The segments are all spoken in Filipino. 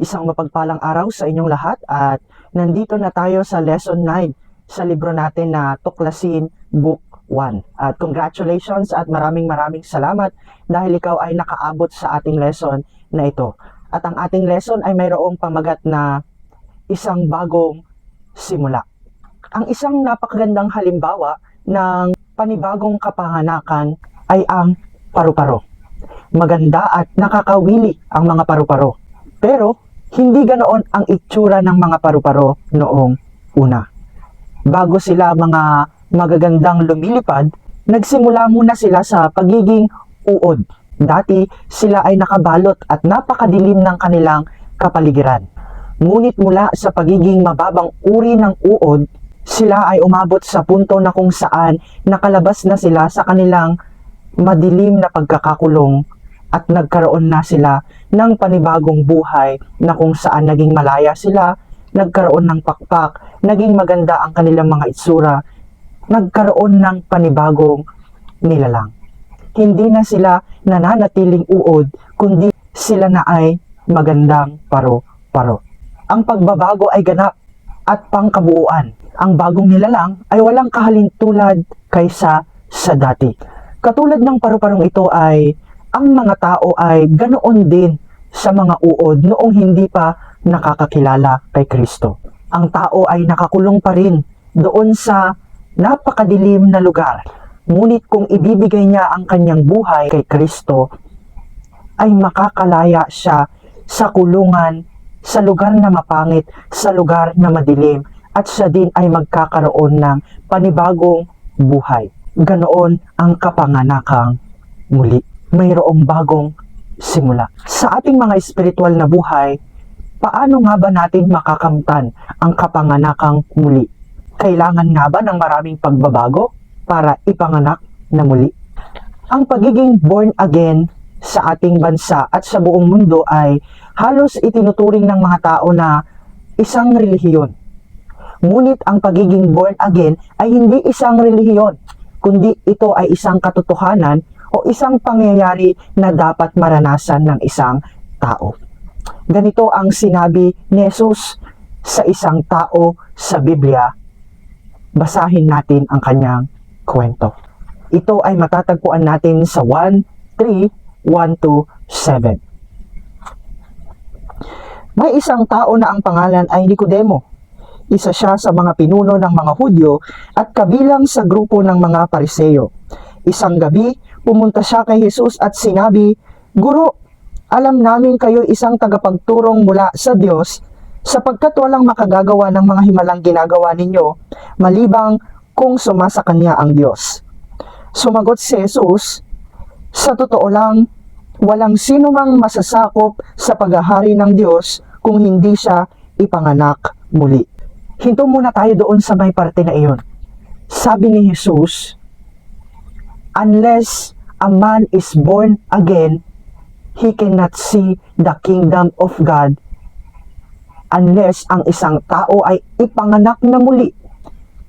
Isang mapagpalang araw sa inyong lahat at nandito na tayo sa Lesson 9 sa libro natin na Tuklasin Book 1. At congratulations at maraming salamat dahil ikaw ay nakaabot sa ating lesson na ito. At ang ating lesson ay mayroong pamagat na isang bagong simula. Ang isang napakagandang halimbawa ng panibagong kapanganakan ay ang paru-paro. Maganda at nakakawili ang mga paru-paro. Pero hindi ganoon ang itsura ng mga paru-paro noong una. Bago sila mga magagandang lumilipad, nagsimula muna sila sa pagiging uod. Dati sila ay nakabalot at napakadilim ng kanilang kapaligiran. Ngunit mula sa pagiging mababang uri ng uod, sila ay umabot sa punto na kung saan nakalabas na sila sa kanilang madilim na pagkakakulong at nagkaroon na sila ng panibagong buhay na kung saan naging malaya sila, nagkaroon ng pakpak, naging maganda ang kanilang mga itsura, nagkaroon ng panibagong nilalang. Hindi na sila nananatiling uod, kundi sila na ay magandang paro-paro. Ang pagbabago ay ganap at pangkabuuan. Ang bagong nilalang ay walang kahalintulad kaysa sa dati. Katulad ng paru-parong ito ay ang mga tao ay ganoon din sa mga uod noong hindi pa nakakakilala kay Kristo. Ang tao ay nakakulong pa rin doon sa napakadilim na lugar. Ngunit kung ibibigay niya ang kanyang buhay kay Kristo, ay makakalaya siya sa kulungan, sa lugar na mapangit, sa lugar na madilim, at siya din ay magkakaroon ng panibagong buhay. Ganoon ang kapanganakang muli. Mayroong bagong simula. Sa ating mga espiritual na buhay, paano nga ba natin makakamtan ang kapanganakang muli? Kailangan nga ba ng maraming pagbabago para ipanganak na muli? Ang pagiging born again sa ating bansa at sa buong mundo ay halos itinuturing ng mga tao na isang relihiyon. Ngunit ang pagiging born again ay hindi isang relihiyon, kundi ito ay isang katotohanan o isang pangyayari na dapat maranasan ng isang tao. Ganito ang sinabi ni Jesus sa isang tao sa Biblia. Basahin natin ang kanyang kwento. Ito ay matatagpuan natin sa 1:3-1-7. May isang tao na ang pangalan ay Nicodemo. Isa siya sa mga pinuno ng mga Hudyo at kabilang sa grupo ng mga Pariseo. Isang gabi, pumunta siya kay Jesus at sinabi, "Guro, alam namin kayo isang tagapagturong mula sa Diyos sapagkat walang makagagawa ng mga himalang ginagawa ninyo malibang kung sumasa kanya ang Diyos." Sumagot si Jesus, "Sa totoo lang, walang sino mang masasakop sa paghahari ng Diyos kung hindi siya ipanganak muli." Hinto muna tayo doon sa may parte na iyon. Sabi ni Jesus, unless a man is born again, he cannot see the kingdom of God. Unless ang isang tao ay ipanganak na muli,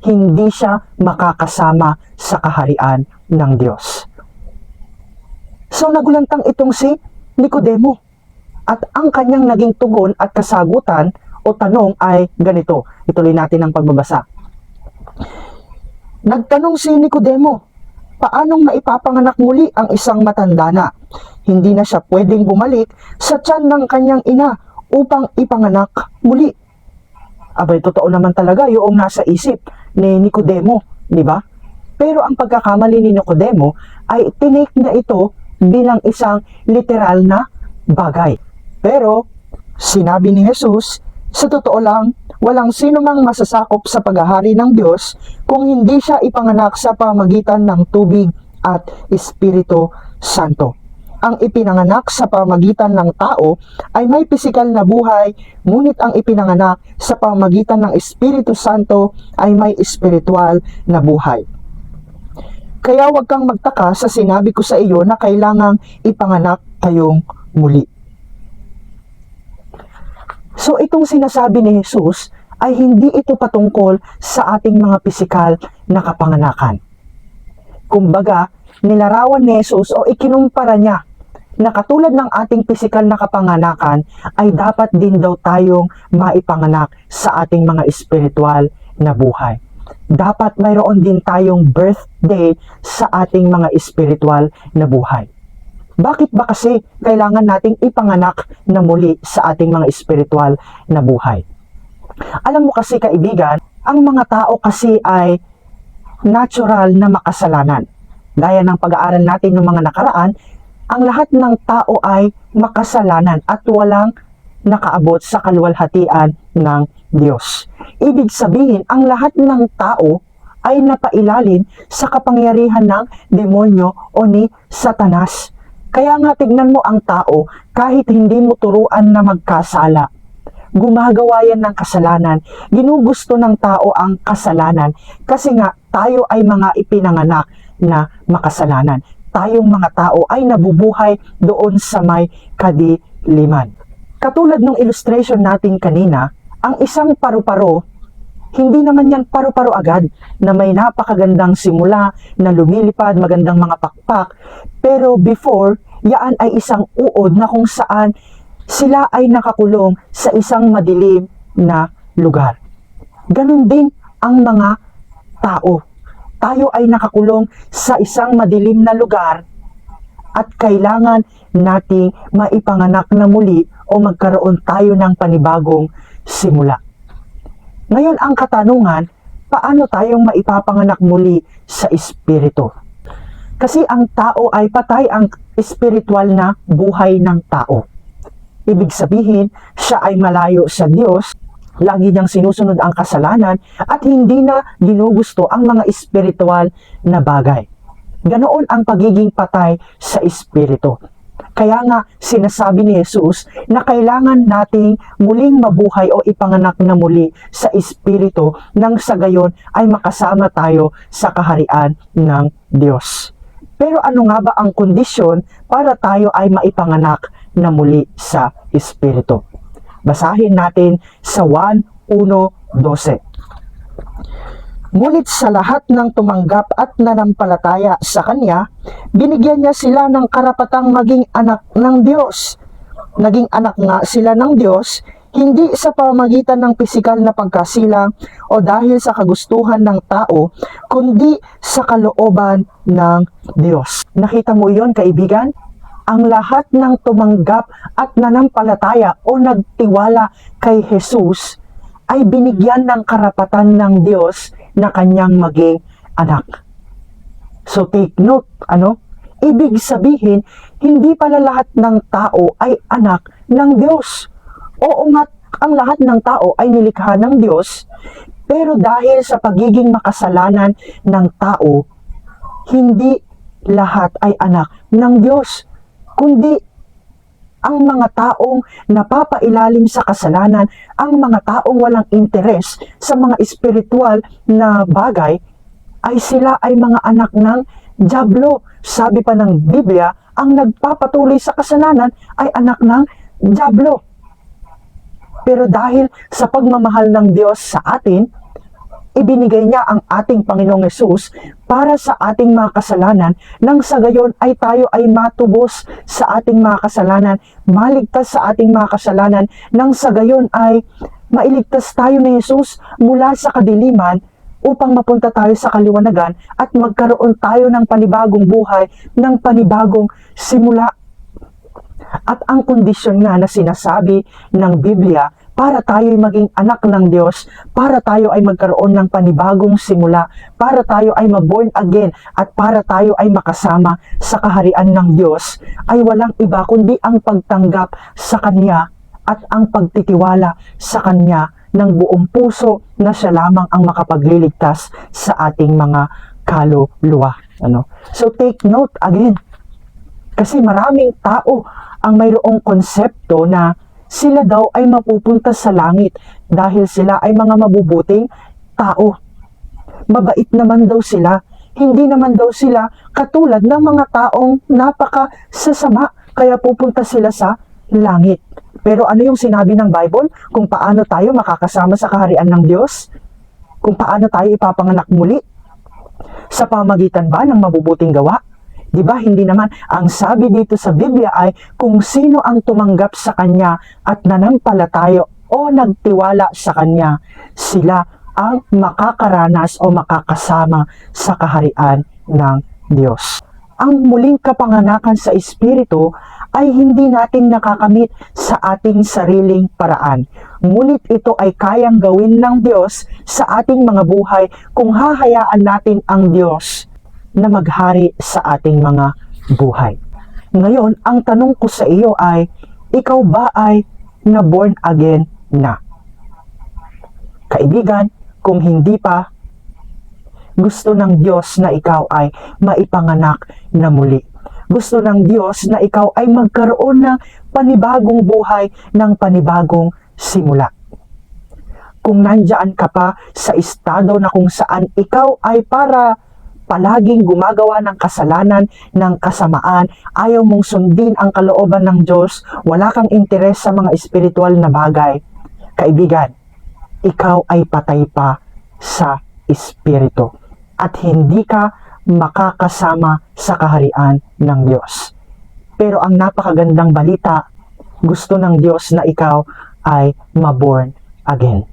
hindi siya makakasama sa kaharian ng Diyos. So nagulantang itong si Nicodemo. At ang kanyang naging tugon at kasagutan o tanong ay ganito. Ituloy natin ang pagbabasa. Nagtanong si Nicodemo, paanong maipapanganak muli ang isang matanda na? Hindi na siya pwedeng bumalik sa tiyan ng kanyang ina upang ipanganak muli. Abay, totoo naman talaga yung nasa isip ni Nicodemo, di ba? Pero ang pagkakamali ni Nicodemo ay tinake na ito bilang isang literal na bagay. Pero sinabi ni Jesus, sa totoo lang, walang sino mang masasakop sa paghahari ng Diyos kung hindi siya ipanganak sa pamagitan ng tubig at Espiritu Santo. Ang ipinanganak sa pamagitan ng tao ay may pisikal na buhay, ngunit ang ipinanganak sa pamagitan ng Espiritu Santo ay may espiritual na buhay. Kaya huwag kang magtaka sa sinabi ko sa iyo na kailangang ipanganak kayong muli. So itong sinasabi ni Jesus ay hindi ito patungkol sa ating mga pisikal na kapanganakan. Kumbaga, nilarawan ni Jesus o ikinumpara niya na katulad ng ating pisikal na kapanganakan ay dapat din daw tayong maipanganak sa ating mga espiritual na buhay. Dapat mayroon din tayong birthday sa ating mga espiritual na buhay. Bakit ba kasi kailangan nating ipanganak na muli sa ating mga espiritual na buhay? Alam mo kasi kaibigan, ang mga tao kasi ay natural na makasalanan. Gaya ng pag-aaral natin ng mga nakaraan, ang lahat ng tao ay makasalanan at walang nakaabot sa kaluwalhatian ng Diyos. Ibig sabihin, ang lahat ng tao ay napailalim sa kapangyarihan ng demonyo o ni Satanas. Kaya nga tignan mo ang tao, kahit hindi mo turuan na magkasala, gumagawa yan ng kasalanan. Ginugusto ng tao ang kasalanan kasi nga tayo ay mga ipinanganak na makasalanan. Tayong mga tao ay nabubuhay doon sa may kadiliman. Katulad ng illustration natin kanina, ang isang paru-paro, hindi naman yan paru-paro agad na may napakagandang simula, na lumilipad, magandang mga pakpak. Pero before, yan ay isang uod na kung saan sila ay nakakulong sa isang madilim na lugar. Ganon din ang mga tao. Tayo ay nakakulong sa isang madilim na lugar at kailangan nating maipanganak na muli o magkaroon tayo ng panibagong simula. Ngayon ang katanungan, paano tayong maipapanganak muli sa espiritu? Kasi ang tao ay patay ang espiritual na buhay ng tao. Ibig sabihin, siya ay malayo sa Diyos, lagi niyang sinusunod ang kasalanan at hindi na ginugusto ang mga espiritual na bagay. Ganoon ang pagiging patay sa espiritu. Kaya nga sinasabi ni Jesus na kailangan nating muling mabuhay o ipanganak na muli sa espiritu nang sa gayon ay makasama tayo sa kaharian ng Diyos. Pero ano nga ba ang kondisyon para tayo ay maipanganak na muli sa espiritu? Basahin natin sa 1:1-12. Ngunit sa lahat ng tumanggap at nanampalataya sa Kanya, binigyan niya sila ng karapatang maging anak ng Diyos. Naging anak nga sila ng Diyos, hindi sa pamamagitan ng pisikal na pagkasilang o dahil sa kagustuhan ng tao, kundi sa kalooban ng Diyos. Nakita mo yon, kaibigan? Ang lahat ng tumanggap at nanampalataya o nagtiwala kay Jesus ay binigyan ng karapatan ng Diyos na kanyang maging anak. So take note, Ibig sabihin, hindi pala lahat ng tao ay anak ng Diyos. Oo nga, ang lahat ng tao ay nilikha ng Diyos, pero dahil sa pagiging makasalanan ng tao, hindi lahat ay anak ng Diyos, kundi ang mga taong napapailalim sa kasalanan, ang mga taong walang interes sa mga espiritual na bagay, ay sila ay mga anak ng dyablo. Sabi pa ng Biblia, ang nagpapatuloy sa kasalanan ay anak ng dyablo. Pero dahil sa pagmamahal ng Diyos sa atin, ibinigay niya ang ating Panginoong Hesus para sa ating mga kasalanan, nang sa gayon ay tayo ay matubos sa ating mga kasalanan, maligtas sa ating mga kasalanan, nang sa gayon ay mailigtas tayo ni Hesus mula sa kadiliman upang mapunta tayo sa kaliwanagan at magkaroon tayo ng panibagong buhay, ng panibagong simula. At ang kondisyon nga na sinasabi ng Biblia para tayo ay maging anak ng Diyos, para tayo ay magkaroon ng panibagong simula, para tayo ay maborn again, at para tayo ay makasama sa kaharian ng Diyos, ay walang iba kundi ang pagtanggap sa Kanya at ang pagtitiwala sa Kanya ng buong puso na siya lamang ang makapagliligtas sa ating mga kaluluwa. So take note again, kasi maraming tao ang mayroong konsepto na sila daw ay mapupunta sa langit dahil sila ay mga mabubuting tao. Mabait naman daw sila. Hindi naman daw sila katulad ng mga taong napakasasama kaya pupunta sila sa langit. Pero ano yung sinabi ng Bible? Kung paano tayo makakasama sa kaharian ng Diyos? Kung paano tayo ipapanganak muli? Sa pamagitan ba ng mabubuting gawa? Di ba hindi naman? Ang sabi dito sa Biblia ay kung sino ang tumanggap sa Kanya at nanampalataya o nagtiwala sa Kanya, sila ang makakaranas o makakasama sa kaharian ng Diyos. Ang muling kapanganakan sa Espiritu ay hindi natin nakakamit sa ating sariling paraan. Ngunit ito ay kayang gawin ng Diyos sa ating mga buhay kung hahayaan natin ang Diyos na maghari sa ating mga buhay. Ngayon, ang tanong ko sa iyo ay, ikaw ba ay na born again na? Kaibigan, kung hindi pa, gusto ng Diyos na ikaw ay maipanganak na muli. Gusto ng Diyos na ikaw ay magkaroon ng panibagong buhay, ng panibagong simula. Kung nandyan ka pa sa estado na kung saan ikaw ay para palaging gumagawa ng kasalanan, ng kasamaan, ayaw mong sundin ang kalooban ng Diyos, wala kang interes sa mga espiritual na bagay, kaibigan, ikaw ay patay pa sa espiritu at hindi ka makakasama sa kaharian ng Diyos. Pero ang napakagandang balita, gusto ng Diyos na ikaw ay maborn again.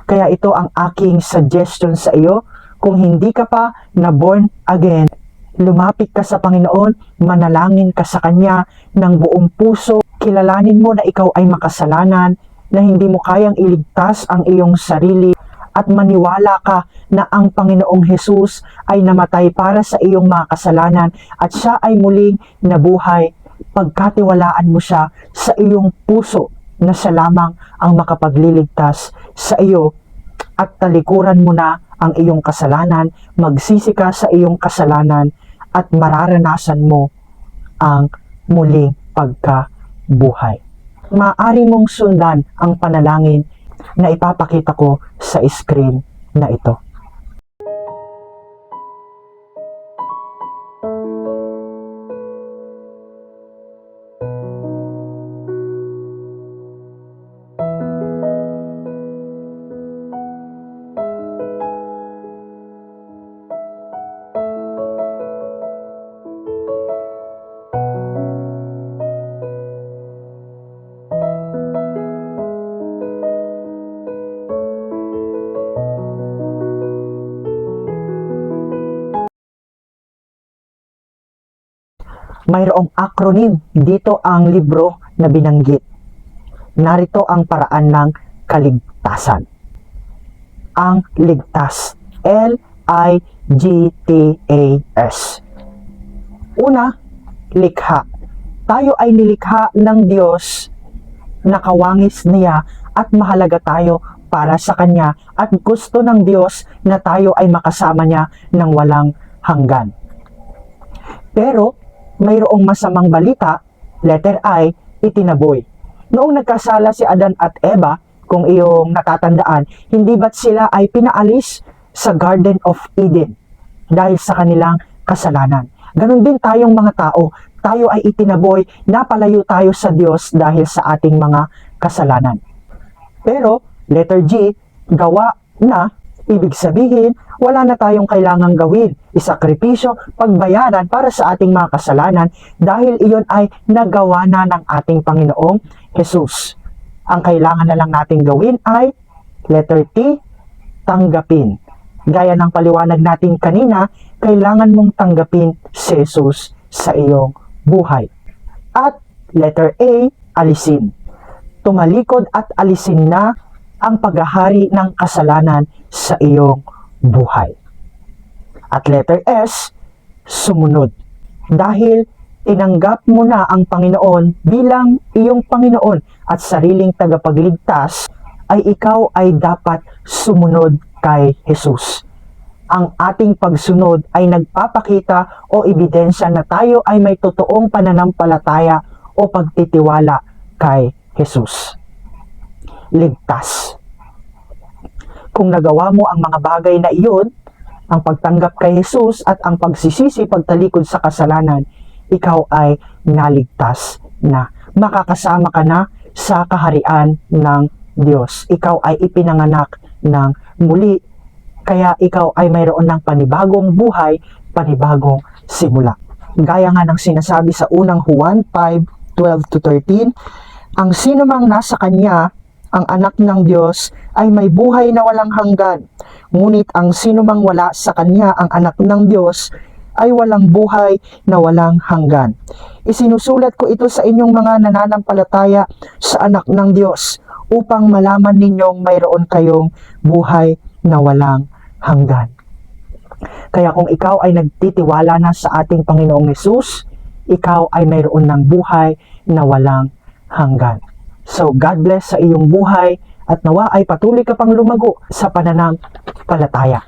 Kaya ito ang aking suggestion sa iyo. Kung hindi ka pa na born again, lumapit ka sa Panginoon, manalangin ka sa Kanya ng buong puso, kilalanin mo na ikaw ay makasalanan, na hindi mo kayang iligtas ang iyong sarili, at maniwala ka na ang Panginoong Hesus ay namatay para sa iyong mga kasalanan at siya ay muling nabuhay. Pagkatiwalaan mo siya sa iyong puso na siya lamang ang makapagliligtas sa iyo at talikuran mo na ang iyong kasalanan, magsisi ka sa iyong kasalanan at mararanasan mo ang muling pagkabuhay. Maaari mong sundan ang panalangin na ipapakita ko sa screen na ito. Mayroong acronym dito ang libro na binanggit. Narito ang paraan ng kaligtasan. Ang ligtas. L-I-G-T-A-S. Una, likha. Tayo ay nilikha ng Diyos, nakawangis niya at mahalaga tayo para sa Kanya at gusto ng Diyos na tayo ay makasama niya ng walang hanggan. Pero, mayroong masamang balita, letter I, itinaboy. Noong nagkasala si Adan at Eva, kung iyong natatandaan, hindi ba't sila ay pinaalis sa Garden of Eden dahil sa kanilang kasalanan? Ganon din tayong mga tao, tayo ay itinaboy, napalayo tayo sa Diyos dahil sa ating mga kasalanan. Pero, letter G, gawa na, ibig sabihin, wala na tayong kailangang gawin, isakripisyo, pagbayaran para sa ating mga kasalanan dahil iyon ay nagawa na ng ating Panginoong Hesus. Ang kailangan na lang nating gawin ay, letter T, tanggapin. Gaya ng paliwanag natin kanina, kailangan mong tanggapin si Hesus sa iyong buhay. At letter A, alisin. Tumalikod at alisin na ang paghahari ng kasalanan sa iyong buhay. At letter S, sumunod. Dahil tinanggap mo na ang Panginoon bilang iyong Panginoon at sariling tagapagligtas, ay ikaw ay dapat sumunod kay Jesus. Ang ating pagsunod ay nagpapakita o ebidensya na tayo ay may totoong pananampalataya o pagtitiwala kay Jesus. Ligtas. Kung nagawa mo ang mga bagay na iyon, ang pagtanggap kay Jesus at ang pagsisisi pagtalikod sa kasalanan, ikaw ay naligtas na. Makakasama ka na sa kaharian ng Diyos. Ikaw ay ipinanganak ng muli. Kaya ikaw ay mayroon ng panibagong buhay, panibagong simula. Gaya nga ng sinasabi sa unang Juan 5:12-13, ang sinumang nasa kanya, ang anak ng Diyos, ay may buhay na walang hanggan. Ngunit ang sinumang wala sa kanya, ang anak ng Diyos, ay walang buhay na walang hanggan. Isinusulat ko ito sa inyong mga nananampalataya sa anak ng Diyos upang malaman ninyong mayroon kayong buhay na walang hanggan. Kaya kung ikaw ay nagtitiwala na sa ating Panginoong Hesus, ikaw ay mayroon ng buhay na walang hanggan. So God bless sa iyong buhay at nawa ay patuloy ka pang lumago sa pananampalataya.